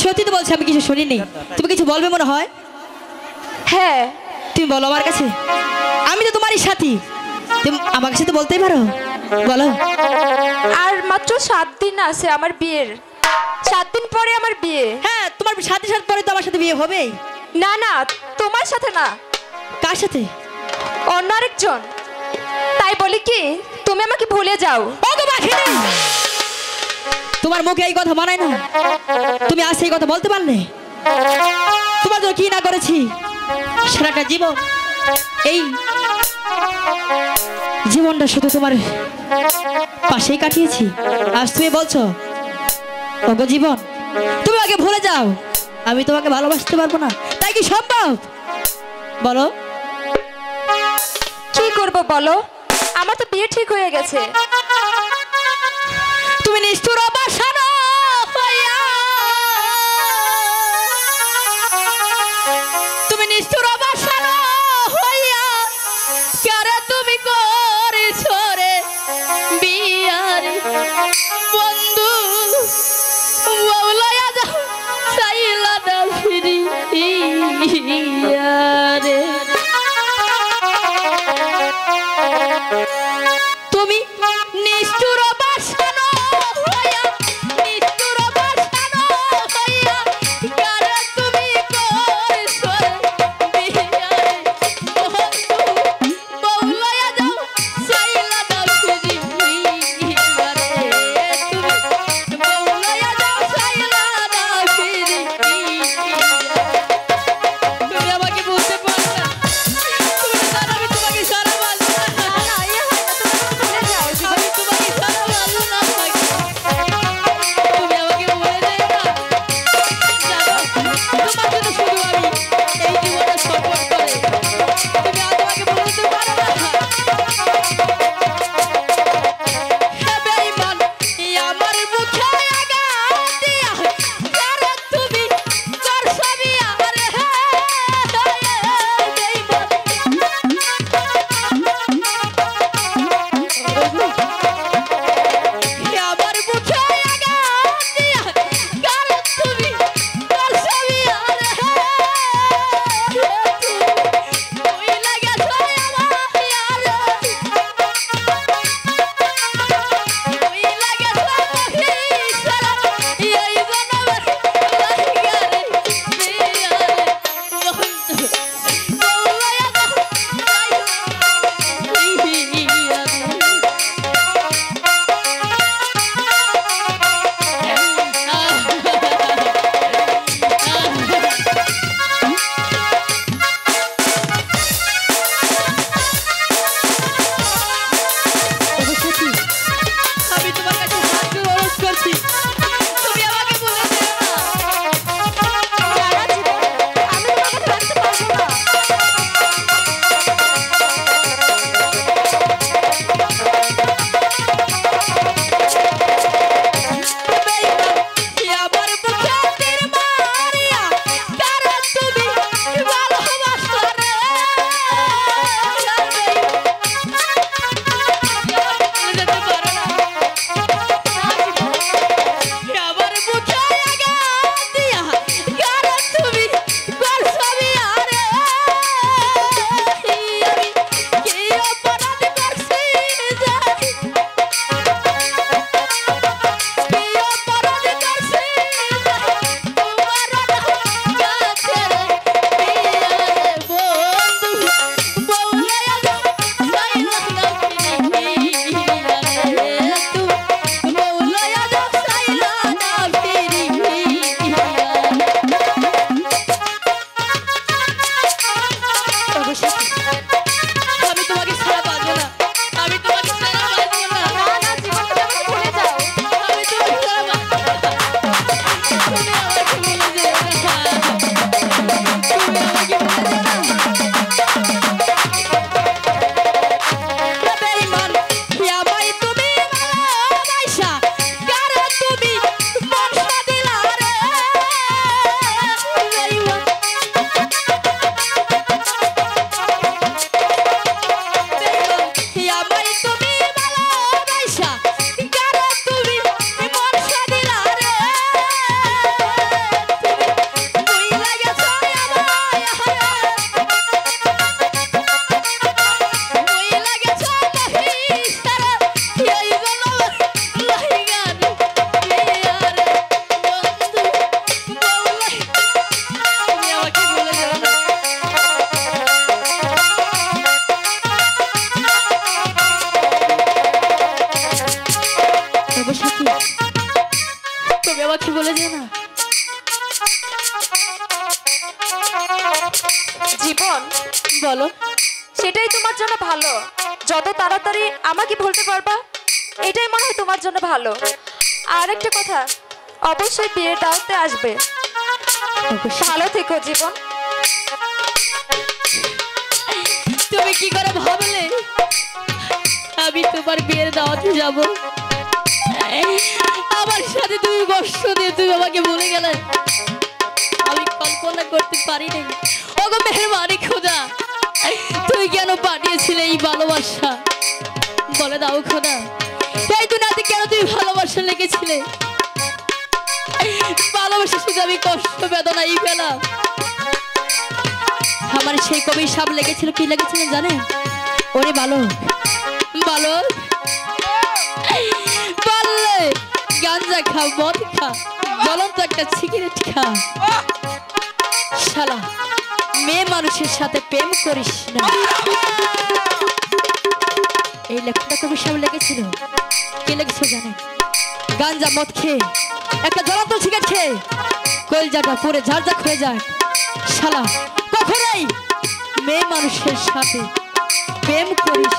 সত্যি তো বলছি, আমি কিছু শুনিনি। তুমি কিছু বলবে মনে হয়। হ্যাঁ, তুমি বলো আমার কাছে, আমি তো তোমারই সাথী, তুমি আমার কাছে তো বলতেই পারো, বলো। আর মাত্র 7 দিন আছে আমার বিয়ের। 7 দিন পরে আমার বিয়ে। হ্যাঁ, তোমার সাথে সাথে পরে তো আমার সাথে বিয়ে হবে। না না, তোমার সাথে না, কার সাথে? অন্য আরেকজন। তাই বলি কি, তুমি আমাকে ভুলে যাও। তোমার মুখে এই কথা মানায় না। তুমি আজ এই কথা বলতে পারলে? তোমার জন্য কি না করেছি সারাটা জীবন। এই জীবনটা শুধু তোমার পাশেই কাটিয়েছি, আজ তুমি বলছো ওগো জীবন তুমি আগে ভুলে যাও, আমি তোমাকে ভালোবাসতে পারবো না। তাই কি সম্ভব? বলো। কি করব বলো, আমার তো বিয়ে ঠিক হয়ে গেছে। তুমি নিষ্ঠুর অবাসনা হইয়া, তুমি নিষ্ঠুর অবাসনা হইয়া কারে তুমি করেছো রে বিয়ারে বন্ধু, বউলায়া যাও চাইলা না ফিরিয়া রে। তুমি নিষ্ঠুর অবাসনা হইয়া, নিষ্ঠুর অবাসনা হইয়া কারে তুমি করেছো জীবন, বলো। সেটাই তোমার জন্য ভালো। যত তাড়াতাড়ি আমাকে ভুলতে পারবা, এটাই মনে হয় তোমার জন্য ভালো। আর একটা কথা, অবশ্যই বিয়ের দাওয়াতে আসবে। ভালো থেকো জীবন। তুমি কি করে ভাবলে আমি তোমার বিয়ের দাওয়াতে যাব? আমার সাথে তুমি কষ্ট দিয়ে তুমি আমাকে ভুলে গেলে, আমি কল্পনা করতে পারি নাই। ওগো মেহেরবানি খোদা, তুই কেন পাঠিয়েছিলে এই ভালোবাসা? বলে দাও খোদা, এই দুনিয়াতে কেন তুমি ভালোবাসা লেগেছিলে? ভালোবাসা শুধু আমি কষ্ট বেদনাই পেলাম। আমার সেই কবি সাপ লেগেছিল, কি লেগেছিল জানেন? ওরে বালক, বালক, পারলে গাঞ্জা খা, মদ খা, জ্বলন্ত একটা সিগারেট খা, শালা মেয়ে মানুষের সাথে প্রেম করিস না। এই লেখাটা কবি সাপ লেগেছিল। কি লেগেছিল জানেন? গাঞ্জা মদ খেয়ে, একটা জ্বলন্ত সিগারেট খেয়ে কলজাটা পুরে ঝাড়ঝাড় হয়ে যায়। শালা কখনোই মেয়ে মানুষের সাথে প্রেম করিস